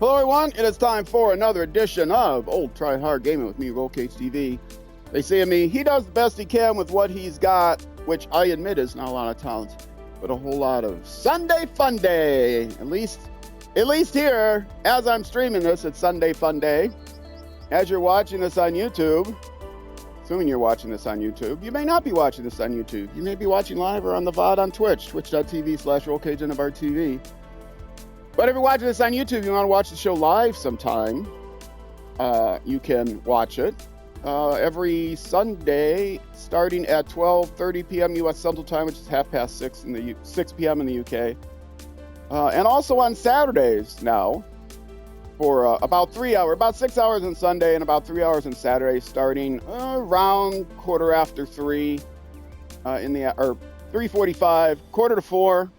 Hello everyone, it is time for another edition of Old Try Hard Gaming with me, RollCageTV. They say of me, he does the best he can with what he's got, which I admit is not a lot of talent, but a whole lot of Sunday Fun Day. At least here, as I'm streaming this, it's Sunday Fun Day. As you're watching this on YouTube, assuming you're watching this on YouTube, you may not be watching this on YouTube. You may be watching live or on the VOD on Twitch, twitch.tv/RollCageNFRTV. But if you're watching this on YouTube, you want to watch the show live sometime, you can watch it every Sunday starting at 12:30 p.m. U.S. Central Time, which is 6 p.m. in the UK. And also on Saturdays now for about 3 hours, about 6 hours on Sunday and about 3 hours on Saturday, starting around 3:45, or 3:45, 3:45,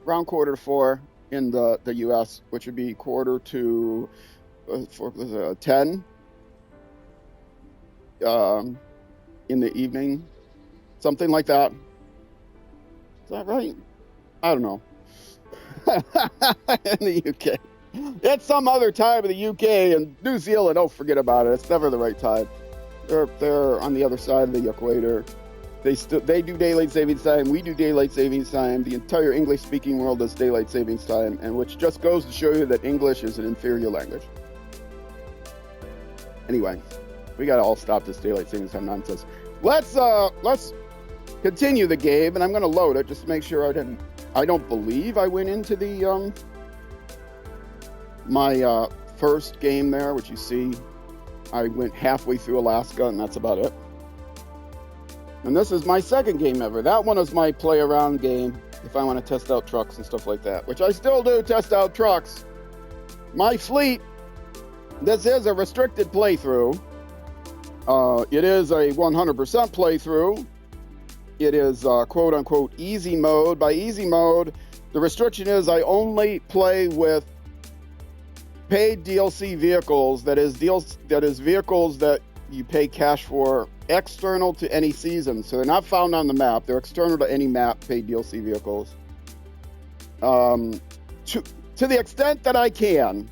around 3:45 in the U.S., which would be 10 in the evening, something like that. Is that right? I don't know. In the UK. It's some other time in the UK and New Zealand. Don't forget about it. It's never the right time. They're on the other side of the equator. They do daylight savings time. We do daylight savings time. The entire English-speaking world does daylight savings time, and which just goes to show you that English is an inferior language. Anyway, we gotta all stop this daylight savings time nonsense. Let's continue the game, and I'm gonna load it just to make sure I don't believe I went into the my first game there, which you see. I went halfway through Alaska, and that's about it. And this is my second game ever. That one is my play around game if I want to test out trucks and stuff like that, which I still do test out trucks. My fleet, this is a restricted playthrough. It is a 100% playthrough. It is quote unquote easy mode. By easy mode, the restriction is I only play with paid DLC vehicles. That is vehicles that you pay cash for, external to any season. So they're not found on the map. They're external to any map, paid DLC vehicles. To the extent that I can.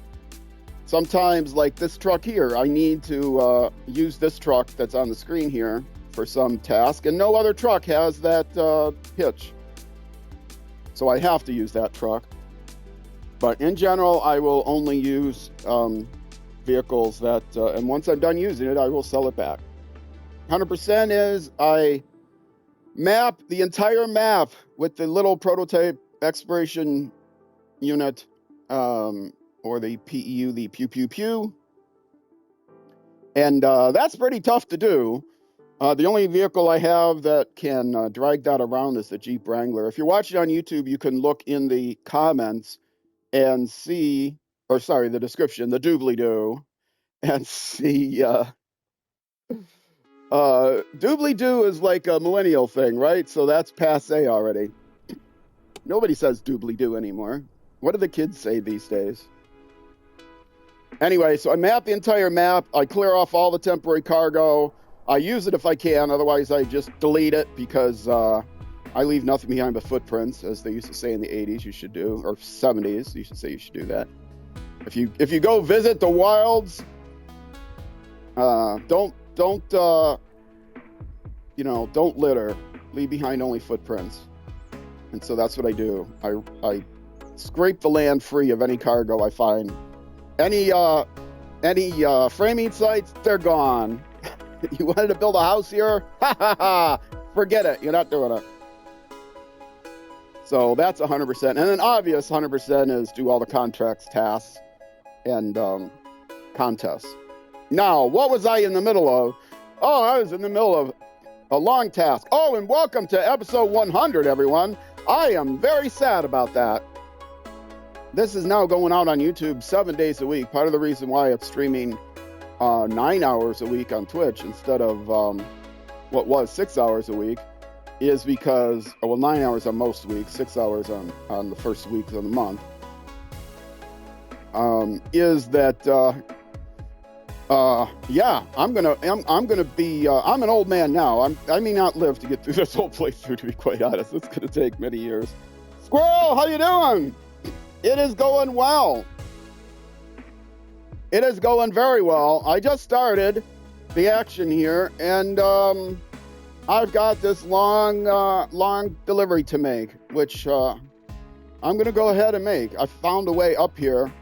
Sometimes, like this truck here, I need to use this truck that's on the screen here for some task, and no other truck has that hitch. So I have to use that truck. But in general, I will only use vehicles that, and once I'm done using it, I will sell it back. 100% is I map the entire map with the little prototype exploration unit, or the PEU, the pew pew pew. And that's pretty tough to do. The only vehicle I have that can drag that around is the Jeep Wrangler. If you're watching on YouTube, you can look in the comments and see, or sorry, the description, the doobly-doo, and see, doobly-doo is like a millennial thing, right? So that's passé already. Nobody says doobly-doo anymore. What do the kids say these days? Anyway, so I map the entire map. I clear off all the temporary cargo. I use it if I can. Otherwise, I just delete it because I leave nothing behind but footprints, as they used to say in the 80s you should do, or 70s, you should say you should do that. If you go visit the wilds, don't litter. Leave behind only footprints. And so that's what I do. I scrape the land free of any cargo I find. Any framing sites, they're gone. You wanted to build a house here? Ha ha ha! Forget it. You're not doing it. So that's 100%. And then obvious 100% is do all the contracts, tasks, and contests. Now, what was I in the middle of? Oh, I was in the middle of a long task. Oh, and welcome to episode 100, everyone. I am very sad about that. This is now going out on YouTube 7 days a week. Part of the reason why it's streaming 9 hours a week on Twitch instead of what was 6 hours a week is because, well, 9 hours on most weeks, 6 hours on the first week of the month, is that yeah, I'm gonna be I'm an old man now. I may not live to get through this whole playthrough, to be quite honest. It's gonna take many years. Squirrel, how you doing? It is going well. It is going very well. I just started the action here, and I've got this long delivery to make, which I'm going to go ahead and make. I found a way up here.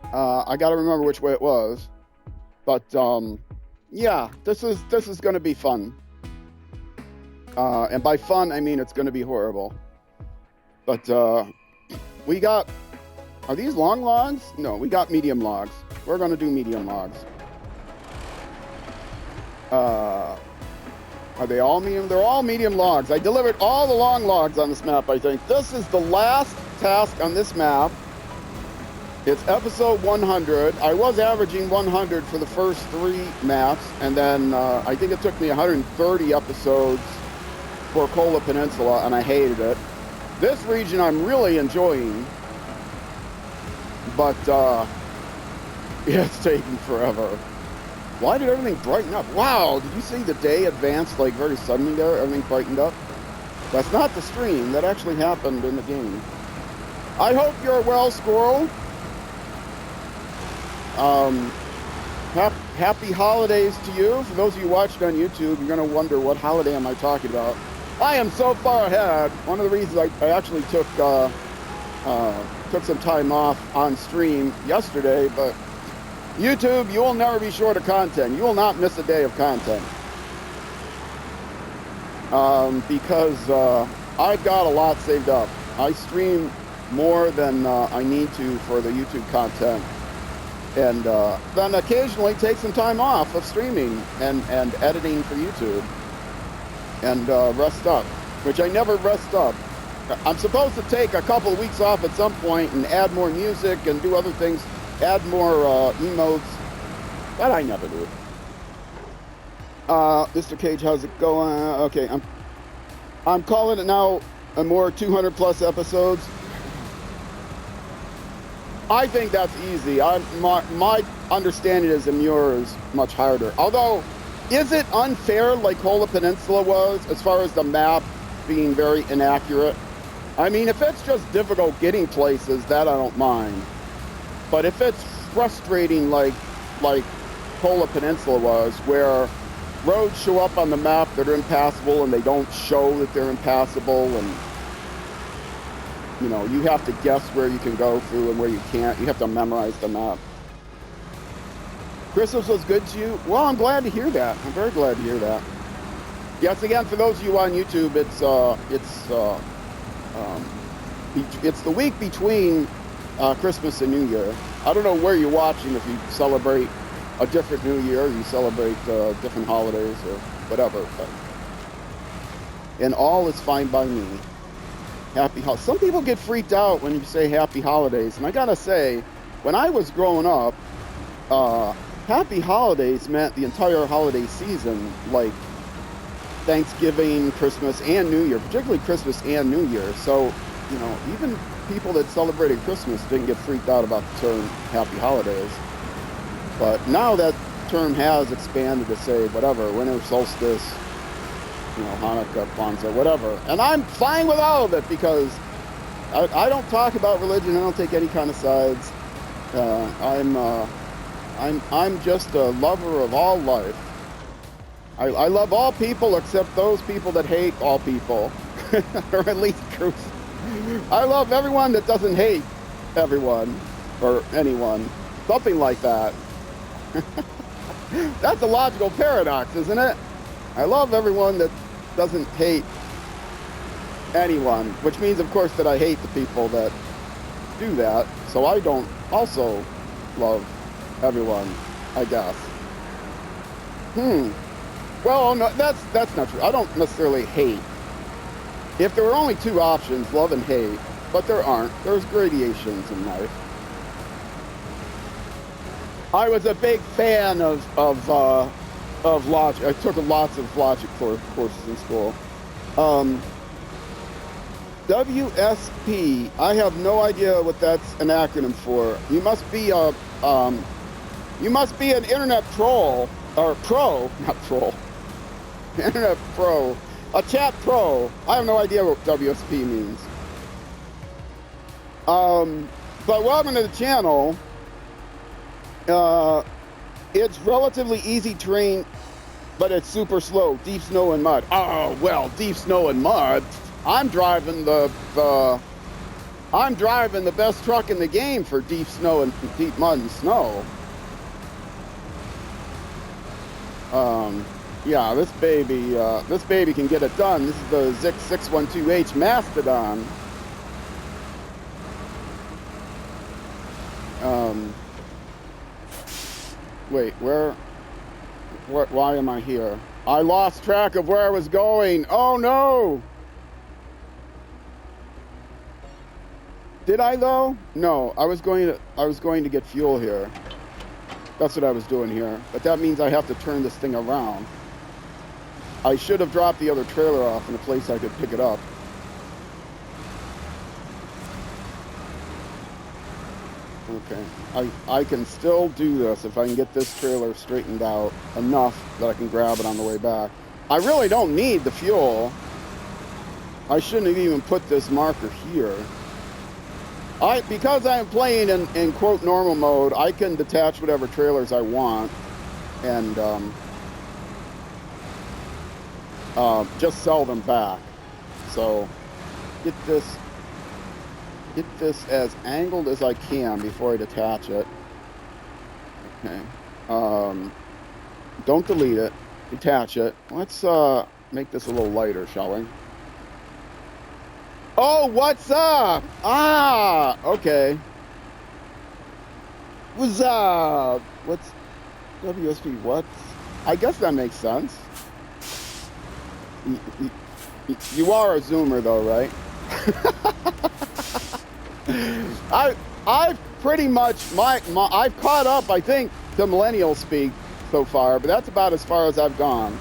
I got to remember which way it was. But yeah, this is going to be fun. And by fun, I mean it's going to be horrible. But we got... Are these long logs? No, we got medium logs. We're going to do medium logs. Are they all medium? They're all medium logs. I delivered all the long logs on this map, I think. This is the last task on this map. It's episode 100. I was averaging 100 for the first 3 maps, and then I think it took me 130 episodes for Kola Peninsula, and I hated it. This region I'm really enjoying, but it's taking forever. Why did everything brighten up? Wow, did you see the day advanced like very suddenly there? Everything brightened up? That's not the stream. That actually happened in the game. I hope you're well, Squirrel. Happy holidays to you. For those of you watching on YouTube, you're going to wonder what holiday am I talking about. I am so far ahead. One of the reasons I actually took some time off on stream yesterday, but YouTube, you will never be short of content. You will not miss a day of content. Because I've got a lot saved up. I stream more than I need to for the YouTube content. And then occasionally take some time off of streaming and editing for YouTube. And rest up, which I never rest up. I'm supposed to take a couple of weeks off at some point and add more music and do other things, add more emotes, but I never do. Mr. Cage, how's it going? Okay, I'm calling it now a more 200 plus episodes. I think that's easy. My understanding is Amur is much harder. Although, is it unfair like Kola Peninsula was as far as the map being very inaccurate? I mean, if it's just difficult getting places, that I don't mind. But if it's frustrating like Kola Peninsula was, where roads show up on the map that are impassable and they don't show that they're impassable, and you know, you have to guess where you can go through and where you can't. You have to memorize the map. Christmas was good to you? Well, I'm glad to hear that. I'm very glad to hear that. Yes, again, for those of you on YouTube, it's the week between Christmas and New Year. I don't know where you're watching, if you celebrate a different New Year, or you celebrate different holidays or whatever. But, and all is fine by me. Happy holidays. Some people get freaked out when you say happy holidays. And I gotta say, when I was growing up, happy holidays meant the entire holiday season, like Thanksgiving, Christmas, and New Year, particularly Christmas and New Year. So, you know, even people that celebrated Christmas didn't get freaked out about the term happy holidays. But now that term has expanded to say whatever, winter solstice, you know, Hanukkah, Kwanzaa, whatever. And I'm fine with all of it because I don't talk about religion. I don't take any kind of sides. I'm just a lover of all life. I love all people except those people that hate all people, or at least I love everyone that doesn't hate everyone or anyone, something like that. That's a logical paradox, isn't it? I love everyone that doesn't hate anyone, which means, of course, that I hate the people that do that. So I don't also love everyone, I guess. Well, no, that's not true. I don't necessarily hate. If there were only 2 options, love and hate, but there aren't. There's gradations in life. I was a big fan of logic. I took lots of logic courses in school. WSP. I have no idea what that's an acronym for. You must be an internet troll, or pro, not troll. Internet pro, a chat pro. I have no idea what WSP means. But welcome to the channel. It's relatively easy terrain, but it's super slow. Deep snow and mud. Oh well, deep snow and mud. I'm driving the best truck in the game for deep snow and deep mud and snow. Yeah, this baby can get it done. This is the ZiKZ 612H Mastodon. Wait, why am I here? I lost track of where I was going. Oh no! Did I though? No, I was going to get fuel here. That's what I was doing here. But that means I have to turn this thing around. I should have dropped the other trailer off in a place I could pick it up. Okay, I can still do this if I can get this trailer straightened out enough that I can grab it on the way back. I really don't need the fuel. I shouldn't have even put this marker here. Because I'm playing in quote normal mode, I can detach whatever trailers I want and just sell them back. So get this as angled as I can before I detach it. Okay. Don't delete it. Detach it. Let's make this a little lighter, shall we? Oh, what's up? Ah, okay. What's up? What's WSP? What? I guess that makes sense. You are a zoomer though, right? I've pretty much I've caught up, I think, to millennial speak so far, but that's about as far as I've gone.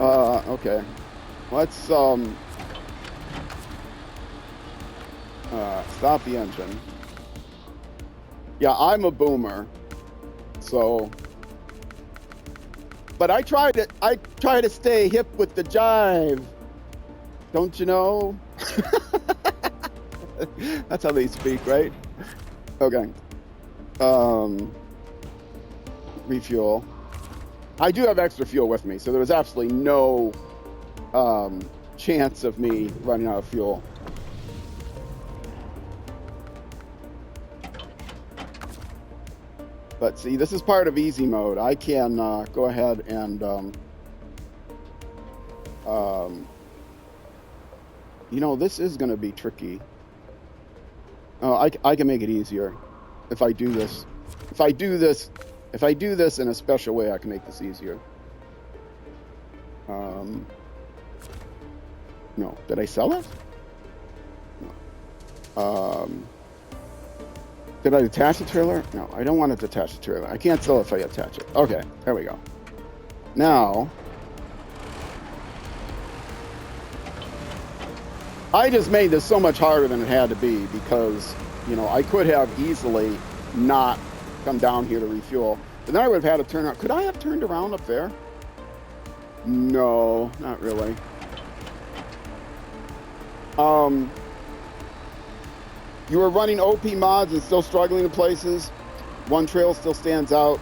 Okay. Let's stop the engine. Yeah, I'm a boomer. So but I try to stay hip with the jive. Don't you know? That's how they speak, right? Okay. Refuel. I do have extra fuel with me, so there was absolutely no chance of me running out of fuel. But see, this is part of easy mode. I can go ahead and you know, this is going to be tricky. Oh, I can make it easier if I do this. If I do this in a special way, I can make this easier. No, did I sell it? No. Did I detach the trailer? No, I don't want to detach the trailer. I can't sell it if I attach it. Okay, there we go. Now, I just made this so much harder than it had to be because, you know, I could have easily not come down here to refuel. But then I would have had to turn around. Could I have turned around up there? No, not really. You were running OP mods and still struggling in places. One trail still stands out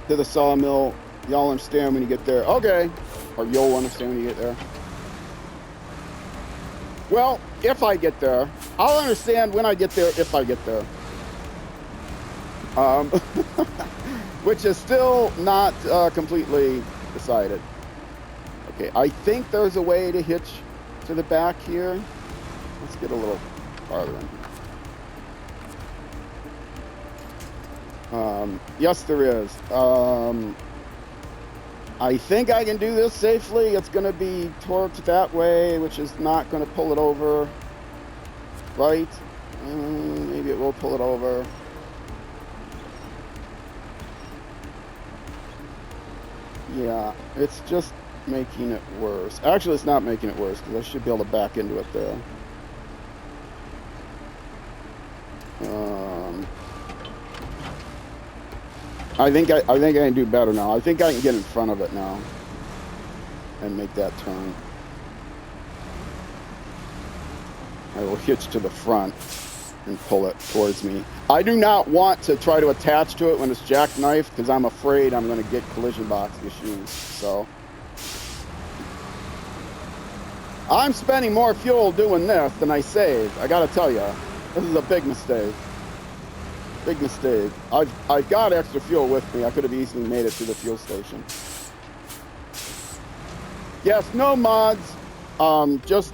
to the sawmill. Y'all understand when you get there. Okay. Or you'll understand when you get there. Well, if I get there. I'll understand when I get there, if I get there. Which is still not completely decided. Okay, I think there's a way to hitch to the back here. Let's get a little farther in. Yes, there is. I think I can do this safely. It's going to be torqued that way, which is not going to pull it over. Right? Maybe it will pull it over. Yeah, it's just making it worse. Actually, it's not making it worse because I should be able to back into it there. I think I can do better now. I think I can get in front of it now and make that turn. I will hitch to the front. and pull it towards me. I do not want to try to attach to it when it's jackknifed because I'm afraid I'm going to get collision box issues. So I'm spending more fuel doing this than I save. I got to tell you, this is a big mistake. Big mistake. I've got extra fuel with me. I could have easily made it to the fuel station. Yes, no mods. Just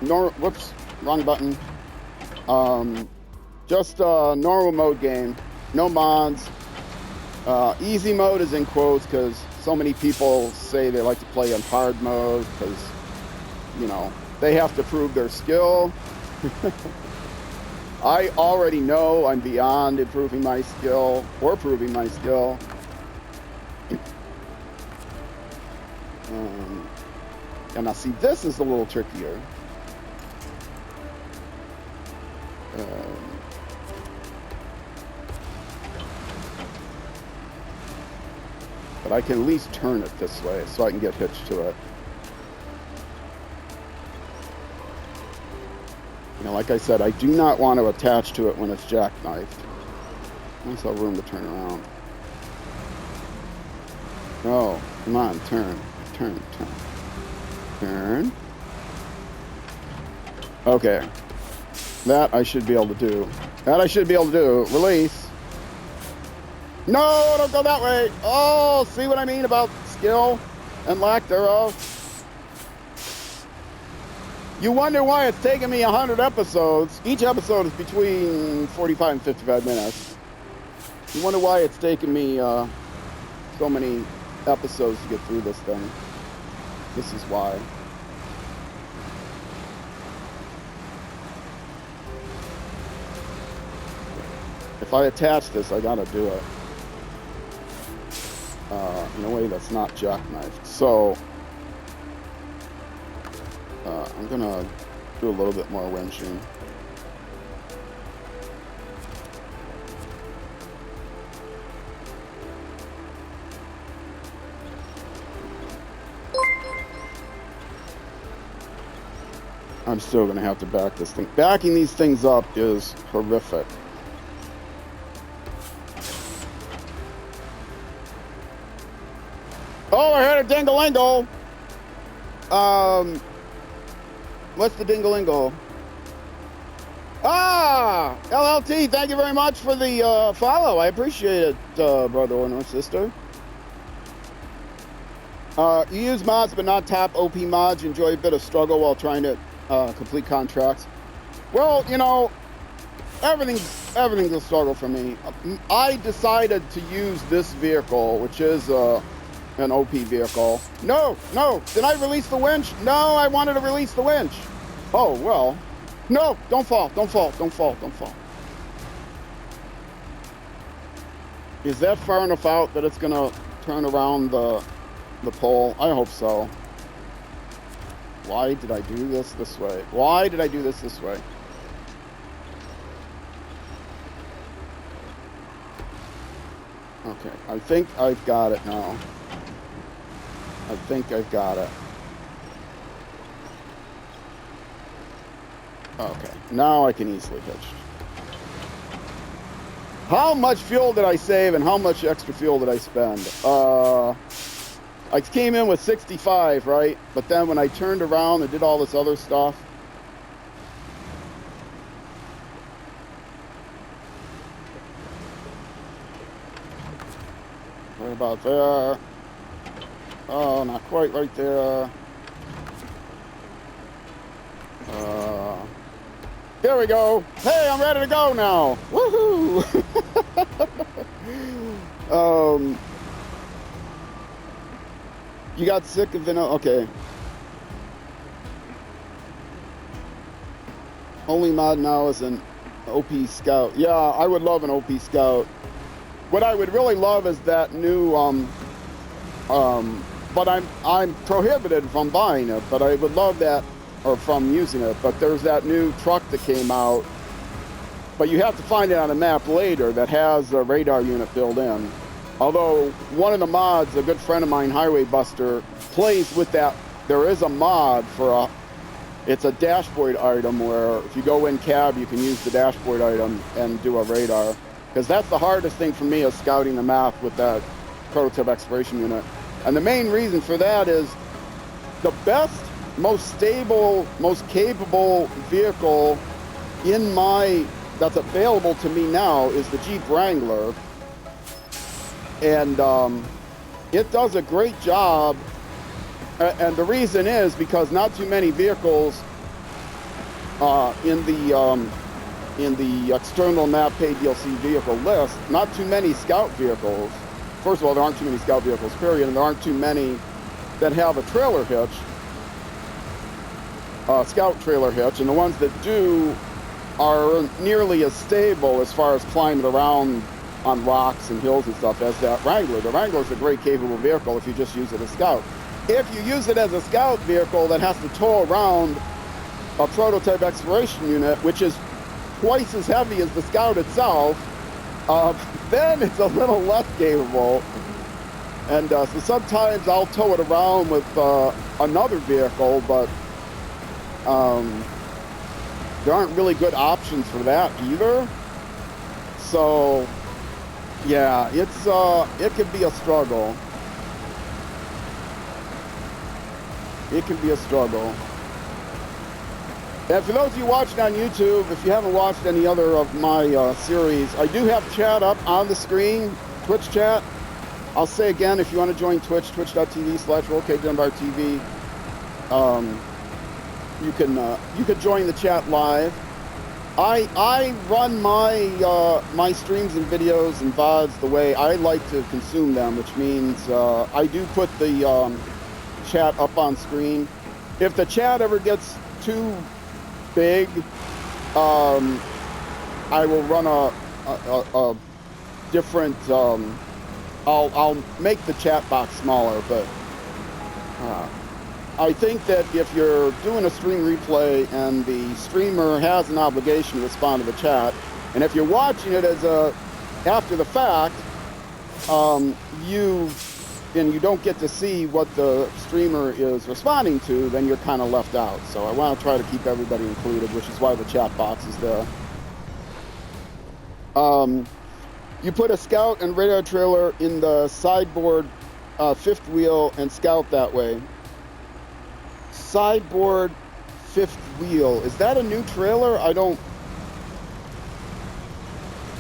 whoops, wrong button. Just a normal mode game. No mods. Easy mode is in quotes because so many people say they like to play in hard mode because, you know, they have to prove their skill. I already know I'm beyond improving my skill or proving my skill. And now see, this is a little trickier. But I can at least turn it this way so I can get hitched to it. You know, like I said, I do not want to attach to it when it's jackknifed. Nice little room to turn around. Oh, come on, turn. Turn. Okay. That I should be able to do. Release. No, don't go that way. Oh, see what I mean about skill and lack thereof? You wonder why it's taken me 100 episodes. Each episode is between 45 and 55 minutes. You wonder why it's taken me so many episodes to get through this thing. This is why. If I attach this, I gotta do it in a way that's not jackknifed. So I'm gonna do a little bit more winching. I'm still gonna have to back this thing. Backing these things up is horrific. Oh, I heard a dingalingo. What's the dingalingo? Ah, LLT, thank you very much for the follow. I appreciate it, brother or sister. You use mods, but not top OP mods. You enjoy a bit of struggle while trying to complete contracts. Well, you know, everything's a struggle for me. I decided to use this vehicle, which is an OP vehicle. No, did I release the winch? No, I wanted to release the winch. Oh, well. No, don't fall. Is that far enough out that it's gonna turn around the pole? I hope so. Why did I do this way? Okay, I think I've got it now. Okay, now I can easily hitch. How much fuel did I save and how much extra fuel did I spend? I came in with 65, right? But then when I turned around and did all this other stuff, right about there. Oh, not quite right there. Here we go. Hey, I'm ready to go now. Woohoo! You got sick of vanilla? Okay. Only mod now is an OP Scout. Yeah, I would love an OP Scout. What I would really love is that new, but I'm prohibited from buying it, but I would love that, or from using it, but there's that new truck that came out, but you have to find it on a map later that has a radar unit built in. Although one of the mods, a good friend of mine, Highway Buster, plays with that. There is a mod for It's a dashboard item where if you go in cab, you can use the dashboard item and do a radar. Because that's the hardest thing for me is scouting the map with that prototype exploration unit. And the main reason for that is the best, most stable, most capable vehicle that's available to me now is the Jeep Wrangler. And it does a great job. And the reason is because not too many vehicles in the external map paid DLC vehicle list, not too many scout vehicles. First of all, there aren't too many scout vehicles, period, and there aren't too many that have a trailer hitch, scout trailer hitch, and the ones that do are nearly as stable as far as climbing around on rocks and hills and stuff as that Wrangler. The Wrangler is a great capable vehicle if you just use it as scout. If you use it as a scout vehicle that has to tow around a prototype exploration unit, which is twice as heavy as the scout itself, then it's a little less capable. And so sometimes I'll tow it around with another vehicle, but there aren't really good options for that either. So yeah, it can be a struggle. It can be a struggle. And for those of you watching on YouTube, if you haven't watched any other of my series, I do have chat up on the screen, Twitch chat. I'll say again, if you want to join Twitch, twitch.tv/RollCageDunbar.tv, you can join the chat live. I run my streams and videos and VODs the way I like to consume them, which means I do put the chat up on screen. If the chat ever gets too big, I will run a different. I'll make the chat box smaller, but I think that if you're doing a stream replay and the streamer has an obligation to respond to the chat, and if you're watching it as after the fact, you don't get to see what the streamer is responding to, then you're kind of left out. So I want to try to keep everybody included, which is why the chat box is there. You put a scout and radar trailer in the sideboard fifth wheel and scout that way. Sideboard fifth wheel. Is that a new trailer?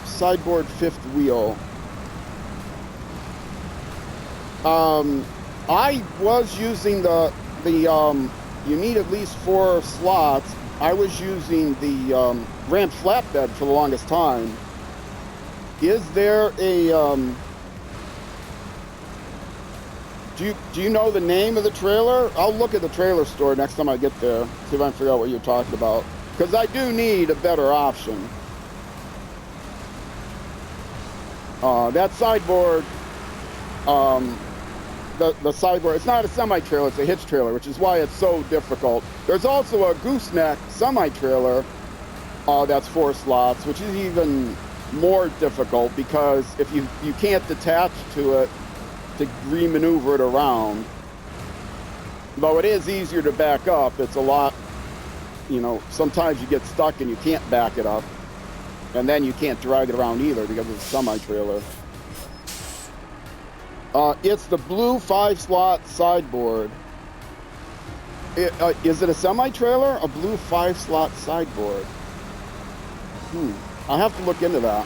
Sideboard fifth wheel. I was using the you need at least 4 slots. I was using the ramp flatbed for the longest time. Is there a do you know the name of the trailer? I'll look at the trailer store next time I get there, see if I can figure out what you're talking about, because I do need a better option. That sideboard, the sideboard, it's not a semi-trailer, it's a hitch trailer, which is why it's so difficult. There's also a gooseneck semi-trailer that's 4 slots, which is even more difficult because if you can't detach to it to re-maneuver it around. Though it is easier to back up, it's a lot, sometimes you get stuck and you can't back it up. And then you can't drag it around either because it's a semi-trailer. It's the blue 5-slot sideboard. Is it a semi-trailer? A blue 5-slot sideboard? I'll have to look into that.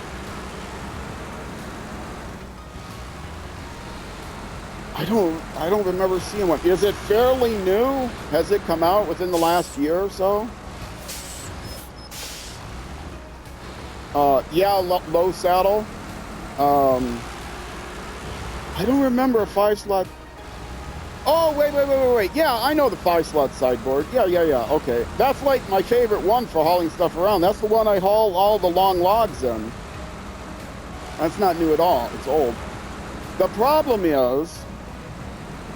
I don't remember seeing one. Is it fairly new? Has it come out within the last year or so? Yeah, low saddle. I don't remember a 5-slot. Oh, wait. Yeah, I know the 5-slot sideboard. Yeah. Okay. That's like my favorite one for hauling stuff around. That's the one I haul all the long logs in. That's not new at all. It's old. The problem is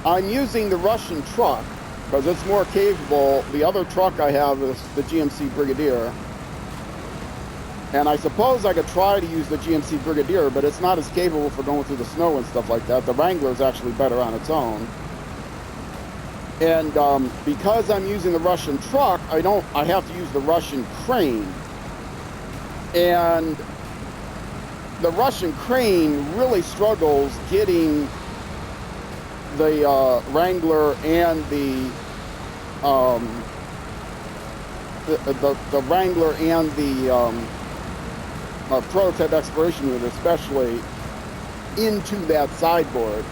I'm using the Russian truck because it's more capable. The other truck I have is the GMC Brigadier. And I suppose I could try to use the GMC Brigadier, but it's not as capable for going through the snow and stuff like that. The Wrangler is actually better on its own. And because I'm using the Russian truck, I have to use the Russian crane. And the Russian crane really struggles getting the Wrangler and the Wrangler and the prototype exploration unit, especially, into that sideboard.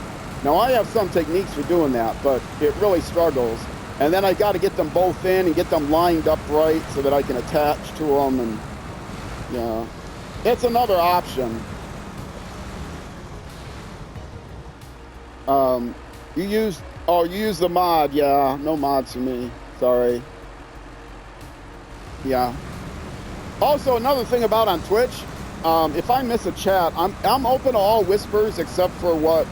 Now I have some techniques for doing that, but it really struggles. And then I got to get them both in and get them lined up right so that I can attach to them. And yeah, it's another option. You use the mod. Yeah, no mods for me. Sorry. Yeah. Also, another thing about on Twitch, if I miss a chat, I'm open to all whispers except for what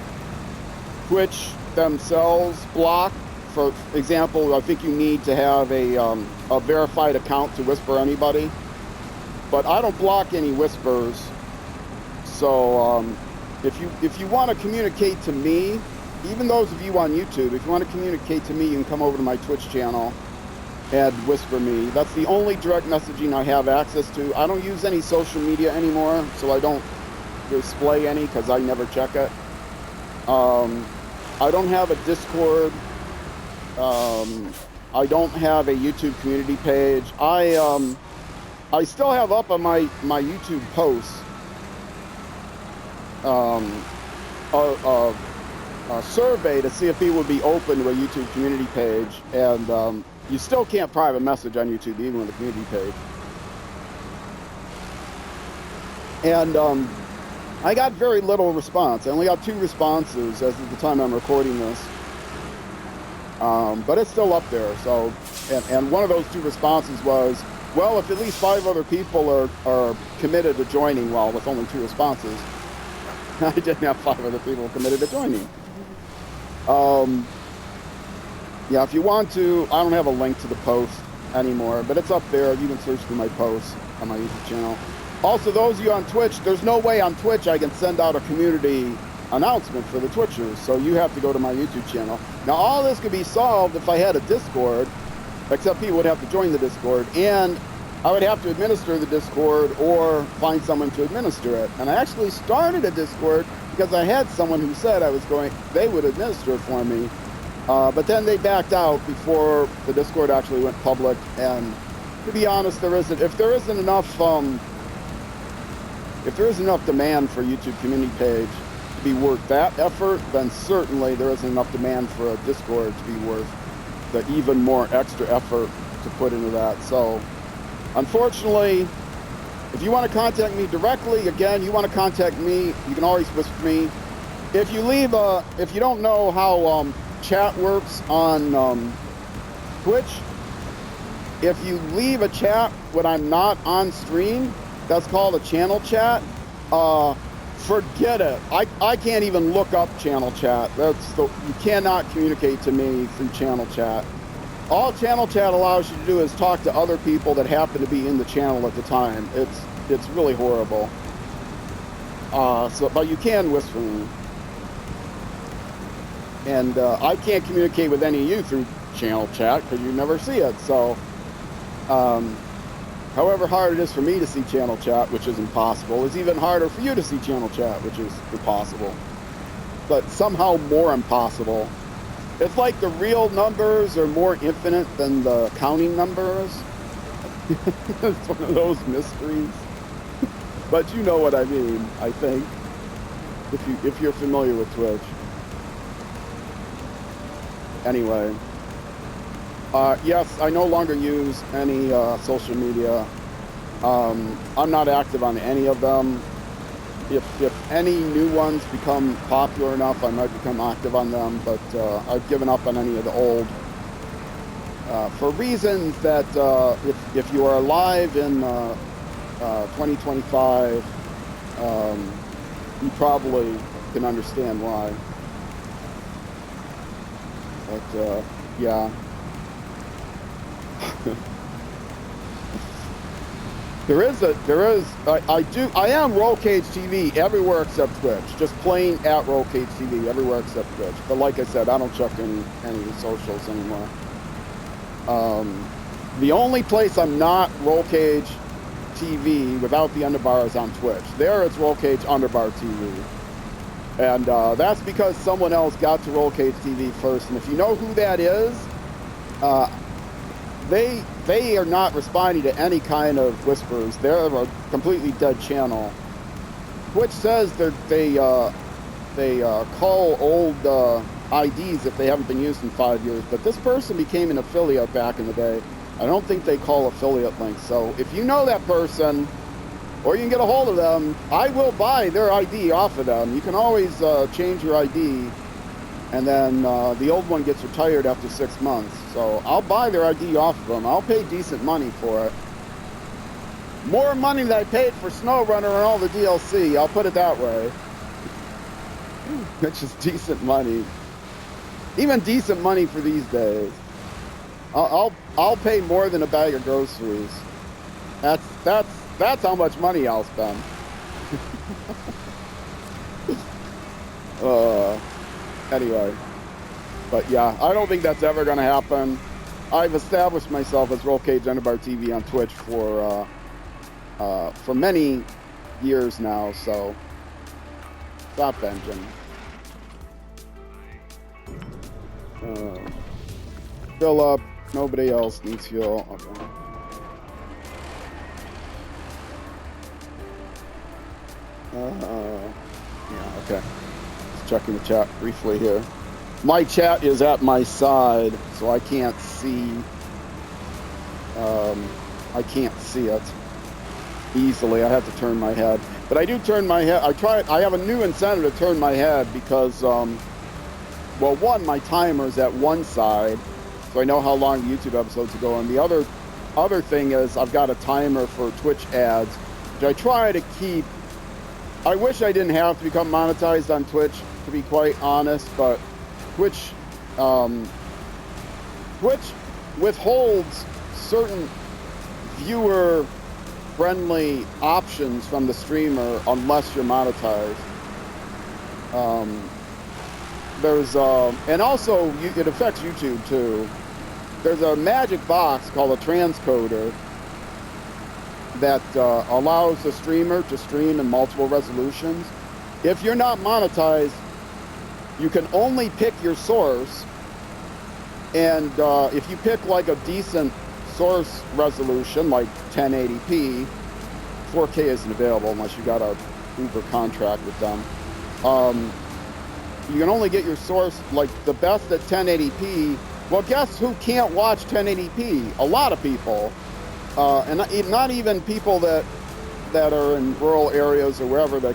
Twitch themselves block. For example, I think you need to have a verified account to whisper anybody, but I don't block any whispers. So if you want to communicate to me, even those of you on YouTube, if you want to communicate to me, you can come over to my Twitch channel and whisper me. That's the only direct messaging I have access to. I don't use any social media anymore, so I don't display any because I never check it. I don't have a Discord. I don't have a YouTube community page. I still have up on my YouTube posts a survey to see if people would be open to a YouTube community page, and you still can't private message on YouTube even with a community page. And I got very little response. I only got 2 responses as of the time I'm recording this. But it's still up there. So, and one of those 2 responses was, well, if at least 5 other people are committed to joining, well, with only 2 responses, I didn't have 5 other people committed to joining. Yeah, if you want to, I don't have a link to the post anymore, but it's up there. You can search through my posts on my YouTube channel. Also, those of you on Twitch, there's no way on Twitch I can send out a community announcement for the Twitchers, so you have to go to my YouTube channel. Now, all this could be solved if I had a Discord, except people would have to join the Discord, and I would have to administer the Discord or find someone to administer it. And I actually started a Discord because I had someone who said they would administer it for me. But then they backed out before the Discord actually went public. And to be honest, if there isn't enough demand for a YouTube community page to be worth that effort, then certainly there isn't enough demand for a Discord to be worth the even more extra effort to put into that. So, unfortunately, if you want to contact me directly, again, you want to contact me, you can always whisper me. If you don't know how chat works on Twitch, if you leave a chat when I'm not on stream, that's called a channel chat. Forget it. I can't even look up channel chat. You cannot communicate to me through channel chat. All channel chat allows you to do is talk to other people that happen to be in the channel at the time. It's really horrible. But you can whisper me. And I can't communicate with any of you through channel chat because you never see it. So, however hard it is for me to see channel chat, which is impossible, it's even harder for you to see channel chat, which is impossible. But somehow more impossible. It's like the real numbers are more infinite than the counting numbers. It's one of those mysteries. But you know what I mean, I think, if you're familiar with Twitch. Anyway, yes, I no longer use any social media. I'm not active on any of them. If any new ones become popular enough, I might become active on them, but I've given up on any of the old. For reasons that if you are alive in 2025, you probably can understand why. But yeah. I am Roll Cage TV everywhere except Twitch. Just plain at Roll Cage TV everywhere except Twitch. But like I said, I don't check in any of the socials anymore. The only place I'm not Roll Cage TV without the underbar is on Twitch. There it's Roll Cage Underbar TV. And that's because someone else got to Roll Cage TV first. And if you know who that is, they are not responding to any kind of whispers. They're a completely dead channel. Twitch says they call old IDs if they haven't been used in 5 years. But this person became an affiliate back in the day. I don't think they call affiliate links. So if you know that person, or you can get a hold of them, I will buy their ID off of them. You can always change your ID, and then the old one gets retired after 6 months. So I'll buy their ID off of them. I'll pay decent money for it. More money than I paid for SnowRunner and all the DLC. I'll put it that way. Which is decent money. Even decent money for these days. I'll pay more than a bag of groceries. That's how much money I'll spend. Anyway, but yeah, I don't think that's ever going to happen. I've established myself as Roll Cage Underbar TV on Twitch for many years now, so stop binging. Fill up. Nobody else needs fuel. Okay. Yeah, okay. Just checking the chat briefly here. My chat is at my side, so I can't see. I can't see it easily. I have to turn my head, but I do turn my head. I have a new incentive to turn my head because, well, one, my timer is at one side, so I know how long the YouTube episodes will go. And the other thing is I've got a timer for Twitch ads, which I try to keep. I wish I didn't have to become monetized on Twitch, to be quite honest, but Twitch withholds certain viewer-friendly options from the streamer unless you're monetized. And also it affects YouTube too. There's a magic box called a transcoder that allows the streamer to stream in multiple resolutions. If you're not monetized, you can only pick your source, and if you pick like a decent source resolution, like 1080p, 4K isn't available unless you got a Uber contract with them. You can only get your source, like the best at 1080p. Well, guess who can't watch 1080p? A lot of people. And not even people that are in rural areas or wherever that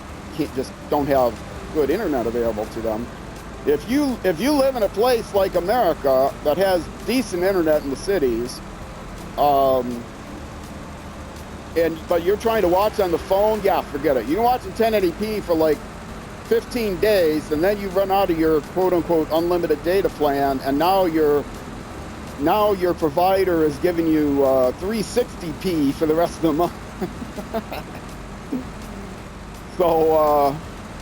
just don't have good internet available to them. If you live in a place like America that has decent internet in the cities, but you're trying to watch on the phone, yeah, forget it. You can watch in 1080p for like 15 days, and then you run out of your quote-unquote unlimited data plan, and now your provider is giving you 360p for the rest of the month. So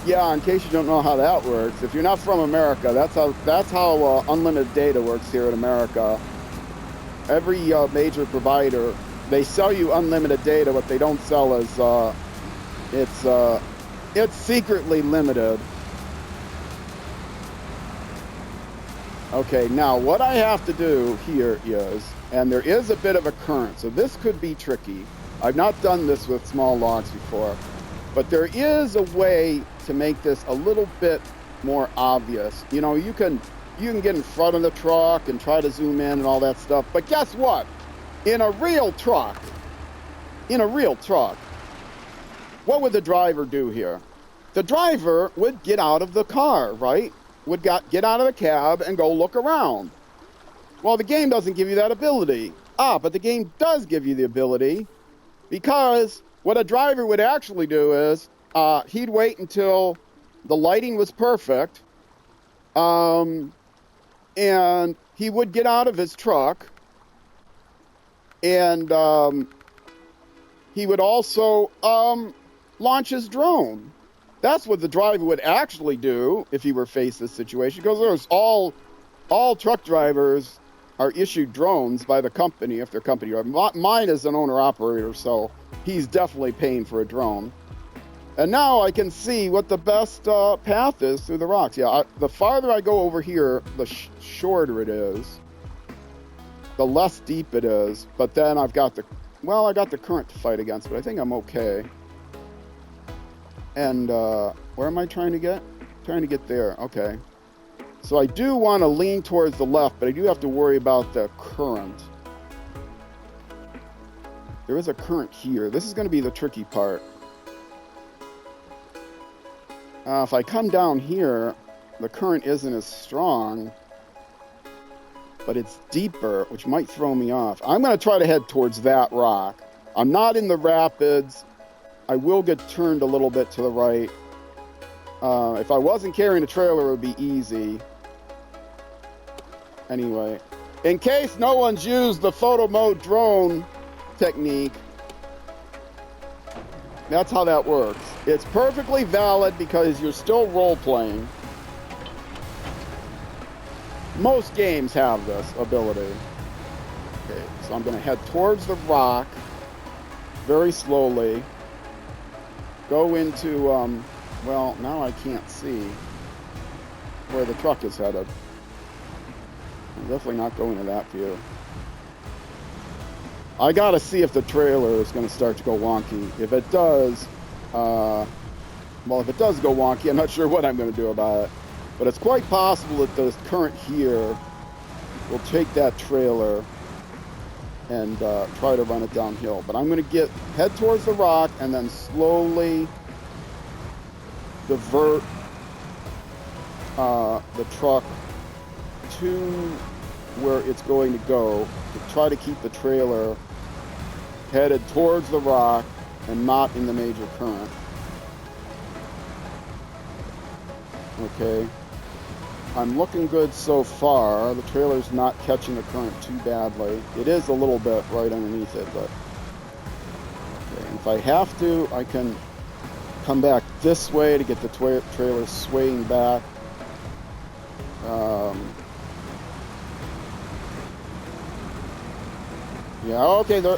yeah, in case you don't know how that works, if you're not from America, that's how unlimited data works here in America. Every major provider, they sell you unlimited data. What they don't sell is it's secretly limited. Okay, now what I have to do here is, and there is a bit of a current, so this could be tricky. I've not done this with small logs before, but there is a way to make this a little bit more obvious. You know, you can get in front of the truck and try to zoom in and all that stuff, but guess what? In a real truck, what would the driver do here? The driver would get out of the car, right? Would get out of the cab and go look around. Well, the game doesn't give you that ability. But the game does give you the ability, because what a driver would actually do is he'd wait until the lighting was perfect, and he would get out of his truck, and he would also launch his drone. That's what the driver would actually do if he were faced this situation, because there's all truck drivers are issued drones by the company if they're company. Mine is an owner-operator, so he's definitely paying for a drone. And now I can see what the best path is through the rocks. Yeah, the farther I go over here, the shorter it is, the less deep it is. But then I've got the current to fight against, but I think I'm okay. And where am I trying to get? Trying to get there. Okay. So I do want to lean towards the left, but I do have to worry about the current. There is a current here. This is going to be the tricky part. If I come down here, the current isn't as strong, but it's deeper, which might throw me off. I'm going to try to head towards that rock. I'm not in the rapids. I will get turned a little bit to the right. If I wasn't carrying a trailer, it would be easy. Anyway, in case no one's used the photo mode drone technique, that's how that works. It's perfectly valid because you're still role-playing. Most games have this ability. Okay, so I'm going to head towards the rock very slowly. Go into, well, now I can't see where the truck is headed. I'm definitely not going to that view. I gotta see if the trailer is going to start to go wonky. If it does, well, if it does go wonky, I'm not sure what I'm going to do about it. But it's quite possible that the current here will take that trailer and try to run it downhill. But I'm going to head towards the rock and then slowly divert the truck to where it's going to go, to try to keep the trailer headed towards the rock and not in the major current. Okay, I'm looking good so far. The trailer's not catching the current too badly. It is a little bit right underneath it, but okay. And if I have to, I can come back this way to get the trailer swaying back. Yeah, okay, there,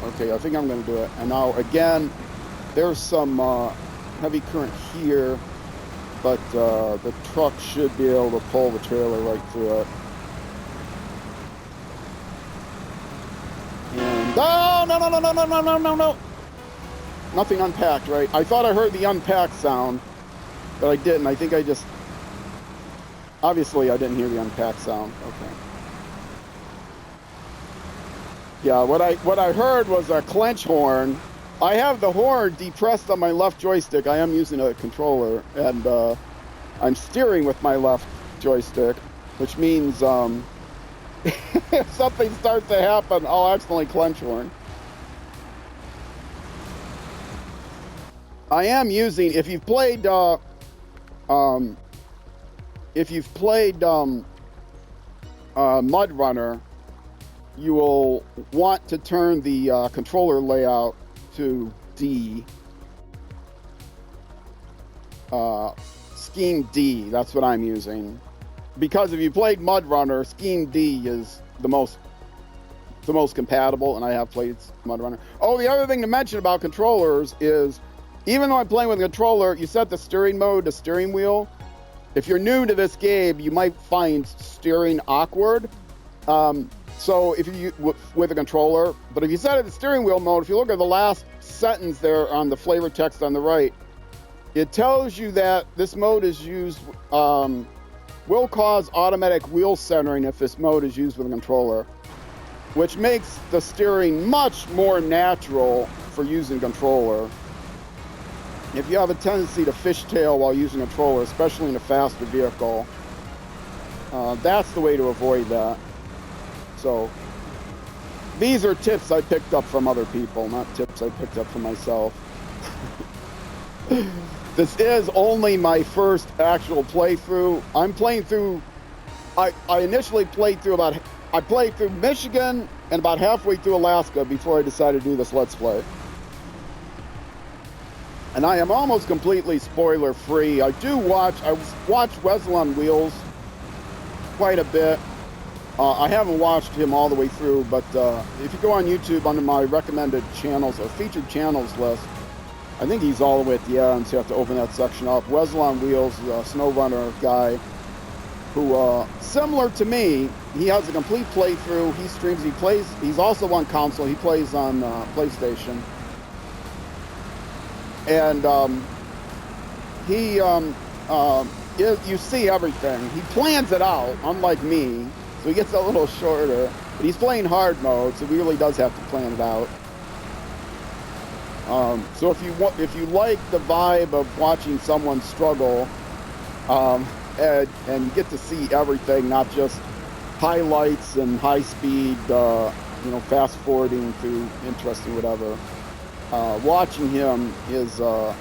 Okay, I think I'm going to do it. And now, again, there's some heavy current here, but the truck should be able to pull the trailer right through it. And, no! Nothing unpacked, right? I thought I heard the unpacked sound, but I didn't. I think I just... Obviously, I didn't hear the unpacked sound. Okay. Yeah, what I heard was a clench horn. I have the horn depressed on my left joystick. I am using a controller, and I'm steering with my left joystick, which means if something starts to happen, I'll accidentally clench horn. I am using, if you've played MudRunner, you will want to turn the controller layout to D. Scheme D, that's what I'm using. Because if you played MudRunner, Scheme D is the most compatible, and I have played MudRunner. Oh, the other thing to mention about controllers is, even though I'm playing with a controller, you set the steering mode to steering wheel. If you're new to this game, you might find steering awkward. So if you with a controller, but if you set it to steering wheel mode, if you look at the last sentence there on the flavor text on the right, it tells you that this mode is used, will cause automatic wheel centering if this mode is used with a controller, which makes the steering much more natural for using controller. If you have a tendency to fishtail while using a controller, especially in a faster vehicle, that's the way to avoid that. So these are tips I picked up from other people, not tips I picked up from myself. This is only my first actual playthrough. I'm playing through, I initially played through about I played through Michigan and about halfway through Alaska before I decided to do this Let's Play. And I am almost completely spoiler-free. I watch Rezvani on Wheels quite a bit. I haven't watched him all the way through, but if you go on YouTube under my recommended channels or featured channels list, I think he's all the way at the end, so you have to open that section up. Rezvani on Wheels, a SnowRunner guy who, similar to me, he has a complete playthrough. He streams, he's also on console. He plays on PlayStation. And you see everything. He plans it out, unlike me. So he gets a little shorter, but he's playing hard mode, so he really does have to plan it out. So if you like the vibe of watching someone struggle, and you get to see everything, not just highlights and high speed, fast forwarding through interesting whatever. Watching him is a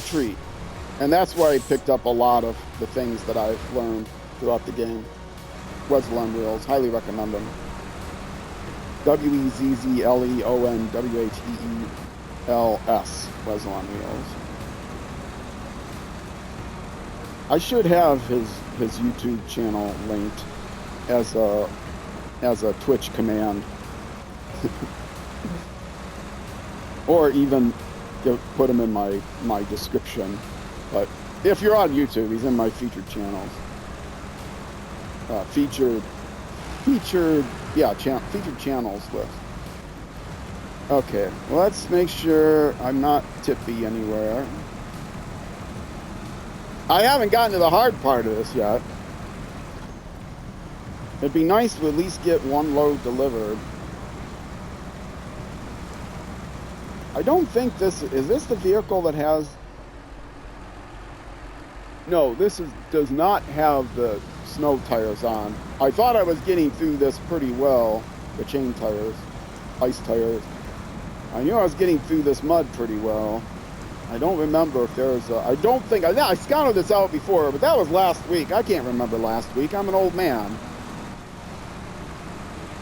treat. And that's where I picked up a lot of the things that I've learned throughout the game. Rezvani on Wheels, highly recommend them. WEZZLEONWHEELS, Rezvani on Wheels. I should have his YouTube channel linked as a Twitch command, or even put him in my description. But if you're on YouTube, he's in my featured channels. Featured channels list. Okay, well, let's make sure I'm not tippy anywhere. I haven't gotten to the hard part of this yet. It'd be nice to at least get one load delivered. I don't think is this the vehicle that has... No, does not have the snow tires on. I thought I was getting through this pretty well, the chain tires, ice tires. I knew I was getting through this mud pretty well. I don't remember if there's I scouted this out before, but that was last week. I can't remember last week. I'm an old man.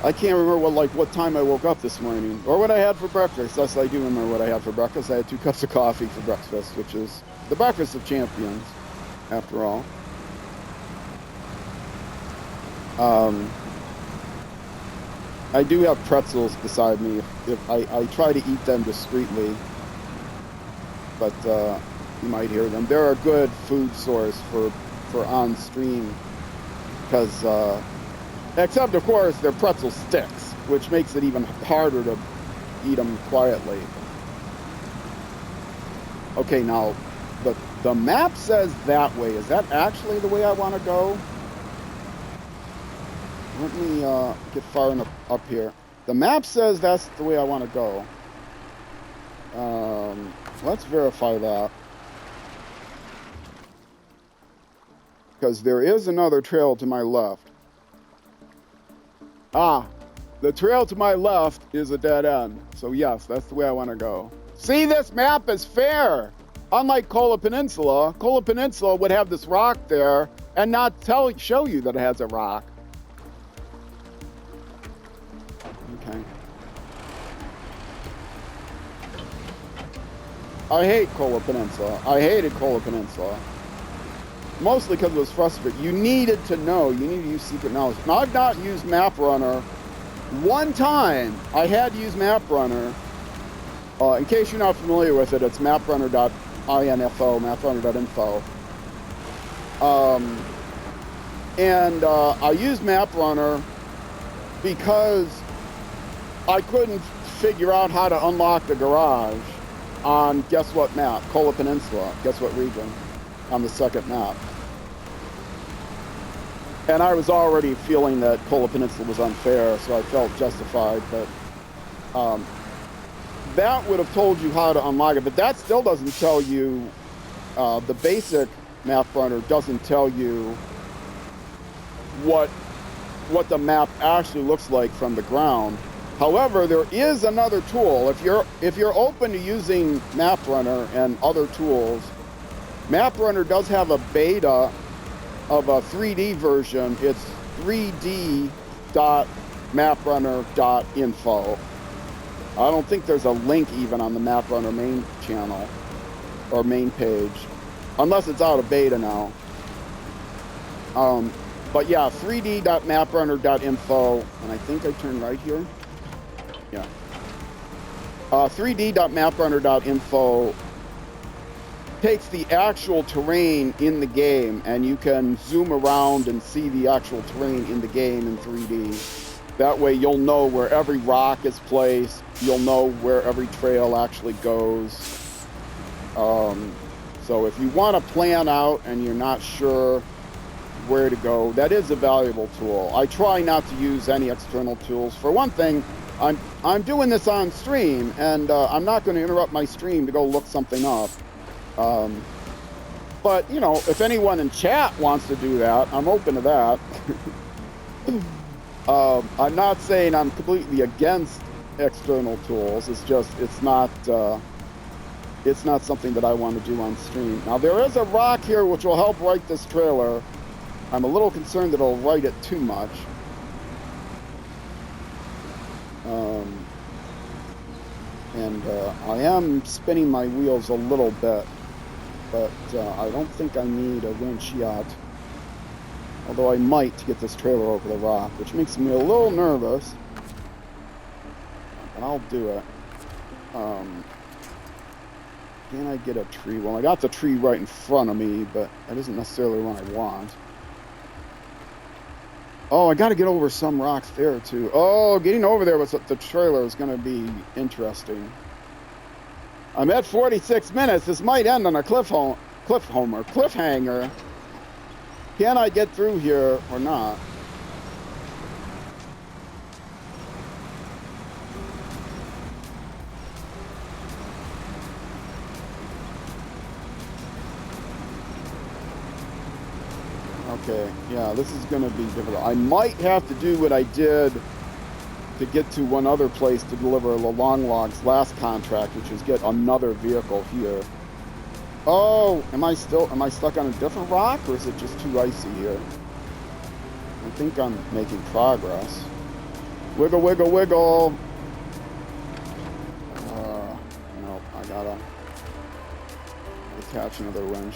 I can't remember what time I woke up this morning or what I had for breakfast. Yes, I do remember what I had for breakfast. I had 2 cups of coffee for breakfast, which is the breakfast of champions, after all. I do have pretzels beside me. If I try to eat them discreetly, but you might hear them. They're a good food source for on stream, because except of course they're pretzel sticks, which makes it even harder to eat them quietly. Okay, now the map says that way. Is that actually the way I want to go? Let me get far enough up here. The map says that's the way I want to go. Let's verify that. Because there is another trail to my left. Ah, the trail to my left is a dead end. So yes, that's the way I want to go. See, this map is fair. Unlike Kola Peninsula would have this rock there and not show you that it has a rock. Okay. I hate Kola Peninsula. I hated Kola Peninsula. Mostly because it was frustrating. You needed to know. You needed to use secret knowledge. Now, I've not used MapRunner. One time, I had to use MapRunner. In case you're not familiar with it, it's maprunner.info, maprunner.info. I used MapRunner because I couldn't figure out how to unlock the garage on, guess what map? Kola Peninsula. Guess what region? On the second map. And I was already feeling that Kola Peninsula was unfair, so I felt justified, but that would have told you how to unlock it, but that still doesn't tell you, the basic MapRunner doesn't tell you what the map actually looks like from the ground. However, there is another tool. If you're open to using MapRunner and other tools, MapRunner does have a beta of a 3D version, it's 3d.maprunner.info. I don't think there's a link even on the MapRunner main channel or main page, unless it's out of beta now. But yeah, 3d.maprunner.info, and I think I turn right here. Yeah. 3d.maprunner.info takes the actual terrain in the game, and you can zoom around and see the actual terrain in the game in 3D. That way you'll know where every rock is placed, you'll know where every trail actually goes. So if you want to plan out and you're not sure where to go, that is a valuable tool. I try not to use any external tools. For one thing, I'm doing this on stream, and I'm not going to interrupt my stream to go look something up. But, you know, if anyone in chat wants to do that, I'm open to that. I'm not saying I'm completely against external tools. It's just, it's not something that I want to do on stream. Now, there is a rock here which will help write this trailer. I'm a little concerned that it'll write it too much. I am spinning my wheels a little bit, but I don't think I need a winch yet. Although I might to get this trailer over the rock, which makes me a little nervous. But I'll do it. Can I get a tree? Well, I got the tree right in front of me, but that isn't necessarily what I want. Oh, I got to get over some rocks there, too. Oh, getting over there with the trailer is going to be interesting. I'm at 46 minutes. This might end on a cliffhanger. Can I get through here or not? Okay, yeah, this is going to be difficult. I might have to do what I did to get to one other place to deliver the long logs last contract, which is get another vehicle here. Oh, am I stuck on a different rock, or is it just too icy here? I think I'm making progress. Wiggle, wiggle, wiggle. Nope, I gotta attach another winch.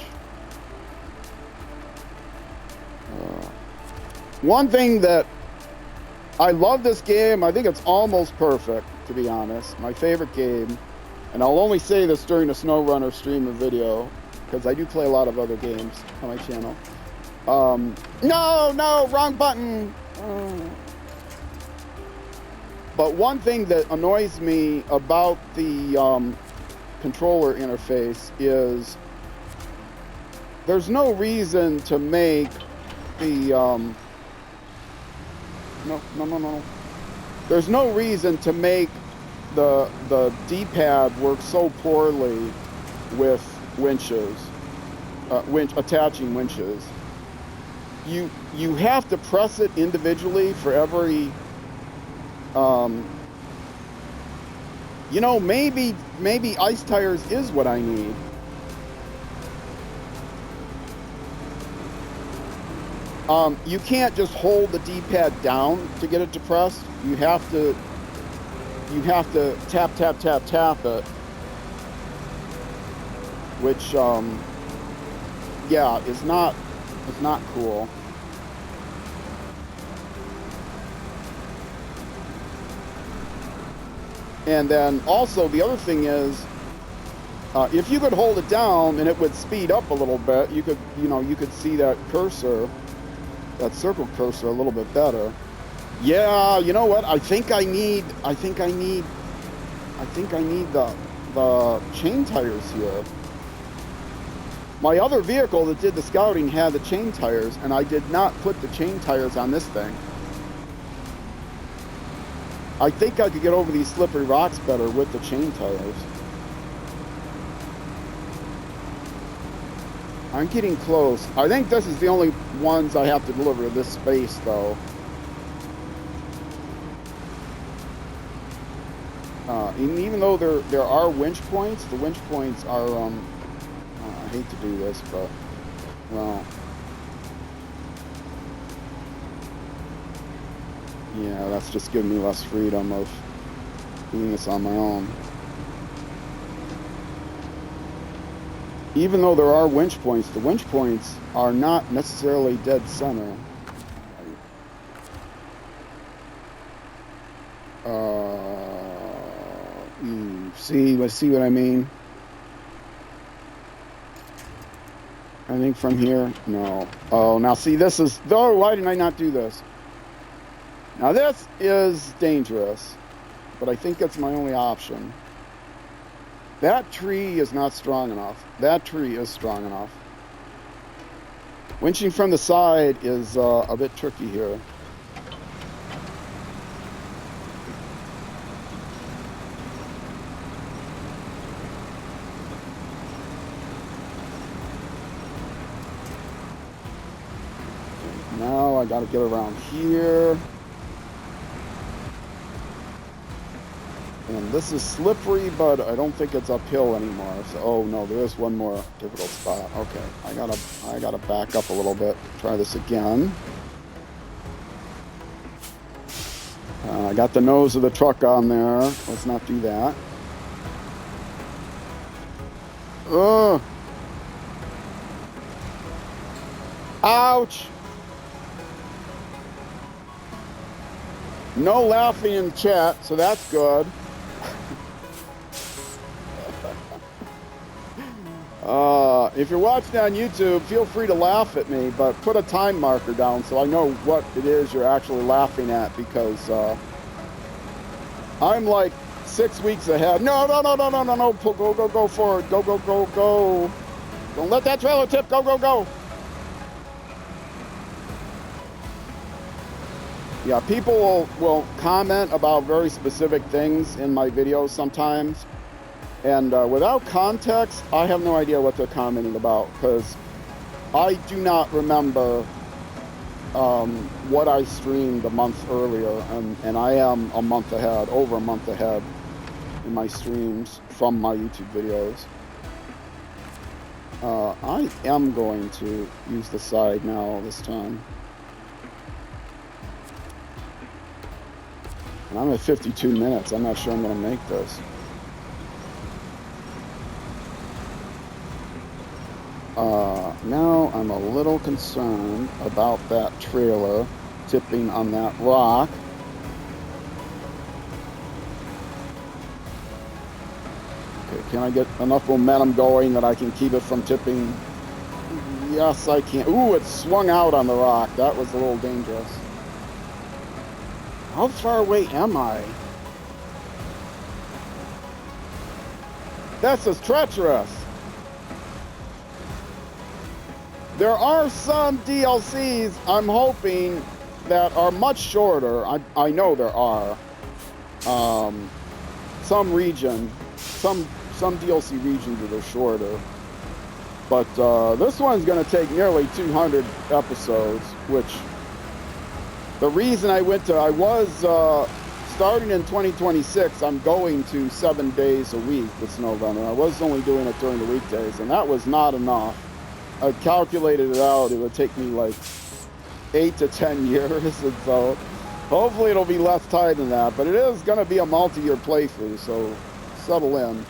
One thing that I love this game, I think it's almost perfect, to be honest. My favorite game, and I'll only say this during a SnowRunner stream or video, because I do play a lot of other games on my channel. No, wrong button. But one thing that annoys me about the controller interface is there's no reason to make the no. There's no reason to make the D-pad work so poorly with winches, attaching winches. You have to press it individually for every. You know, maybe ice tires is what I need. You can't just hold the D-pad down to get it depressed. You have to tap it, which yeah, it's not cool. And then also the other thing is, if you could hold it down and it would speed up a little bit, you could see that cursor. That circle cursor a little bit better. Yeah, you know what? I think I need the chain tires here. My other vehicle that did the scouting had the chain tires, and I did not put the chain tires on this thing. I think I could get over these slippery rocks better with the chain tires. I'm getting close. I think this is the only ones I have to deliver to this space, though. And even though there are winch points, the winch points are, I hate to do this, but, well, Yeah, that's just giving me less freedom of doing this on my own. Even though there are winch points, the winch points are not necessarily dead center. See what I mean? I think from here, no. Oh, now see, this is, oh, why didn't I not do this? Now this is dangerous, but I think it's my only option. That tree is not strong enough. That tree is strong enough. Winching from the side is a bit tricky here. Now I gotta get around here. And this is slippery, but I don't think it's uphill anymore. So, oh no, there is one more difficult spot. Okay, I gotta back up a little bit. Try this again. I got the nose of the truck on there. Let's not do that. Ugh. Ouch. No laughing in chat, so that's good. If you're watching on YouTube, feel free to laugh at me, but put a time marker down so I know what it is you're actually laughing at, because I'm like 6 weeks ahead. No, go forward. Go. Don't let that trailer tip. Go. Yeah, people will comment about very specific things in my videos sometimes. And without context, I have no idea what they're commenting about, because I do not remember what I streamed a month earlier, and I am a month ahead, over a month ahead in my streams from my YouTube videos. I am going to use the side now this time. And I'm at 52 minutes. I'm not sure I'm going to make this. Now I'm a little concerned about that trailer tipping on that rock. Okay, can I get enough momentum going that I can keep it from tipping? Yes, I can. Ooh, it swung out on the rock. That was a little dangerous. How far away am I? This is treacherous. There are some DLCs I'm hoping that are much shorter. I know there are. Some DLC regions that are shorter. But this one's going to take nearly 200 episodes, which the reason I was starting in 2026, I'm going to 7 days a week with SnowRunner. I was only doing it during the weekdays, and that was not enough. I calculated it out. It would take me like 8 to 10 years, and so hopefully it'll be less time than that. But it is going to be a multi-year playthrough, so settle in.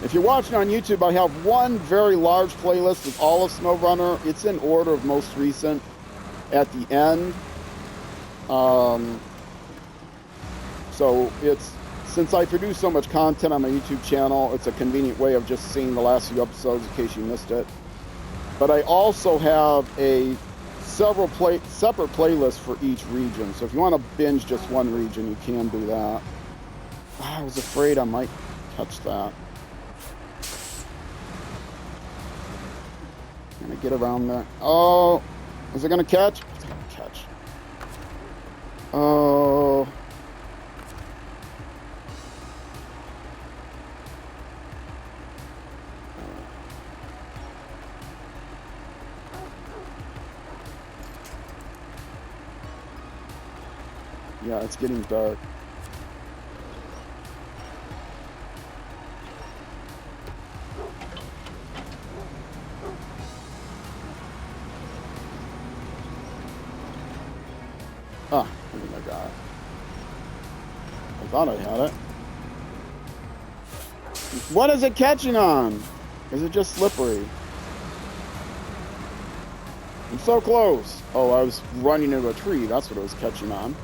If you're watching on YouTube, I have one very large playlist with all of SnowRunner. It's in order of most recent at the end. So it's, since I produce so much content on my YouTube channel, it's a convenient way of just seeing the last few episodes in case you missed it. But I also have several separate playlists for each region. So if you want to binge just one region, you can do that. I was afraid I might touch that. Gonna get around there. Oh, is it gonna catch? It's gonna catch. Oh. Yeah, it's getting dark. think I got it. I thought I had it. What is it catching on? Is it just slippery? I'm so close. Oh, I was running into a tree. That's what it was catching on.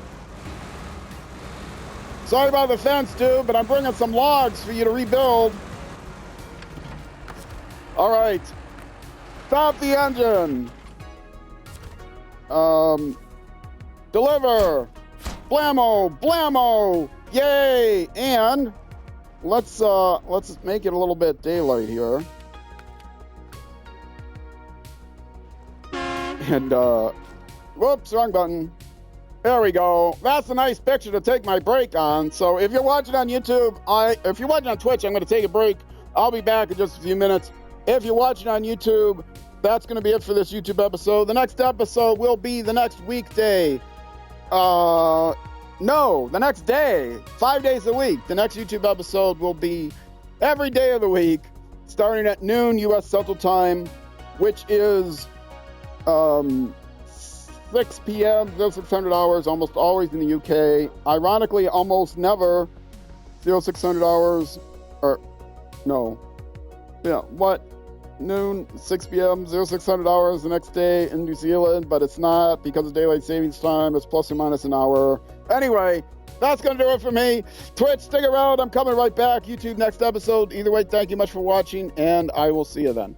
Sorry about the fence, dude, but I'm bringing some logs for you to rebuild. All right. Stop the engine. Deliver. Blammo, blammo. Yay. And let's make it a little bit daylight here. And whoops, wrong button. There we go. That's a nice picture to take my break on. So if you're watching on YouTube, if you're watching on Twitch, I'm going to take a break. I'll be back in just a few minutes. If you're watching on YouTube, that's going to be it for this YouTube episode. The next episode will be the next weekday. No, the next day. 5 days a week. The next YouTube episode will be every day of the week, starting at noon U.S. Central Time, which is 6 p.m., 0600 hours, almost always in the UK. Ironically, almost never 0600 hours, or no. Yeah, what? Noon, 6 p.m., 0600 hours the next day in New Zealand, but it's not because of daylight savings time. It's plus or minus an hour. Anyway, that's going to do it for me. Twitch, stick around. I'm coming right back. YouTube, next episode. Either way, thank you much for watching, and I will see you then.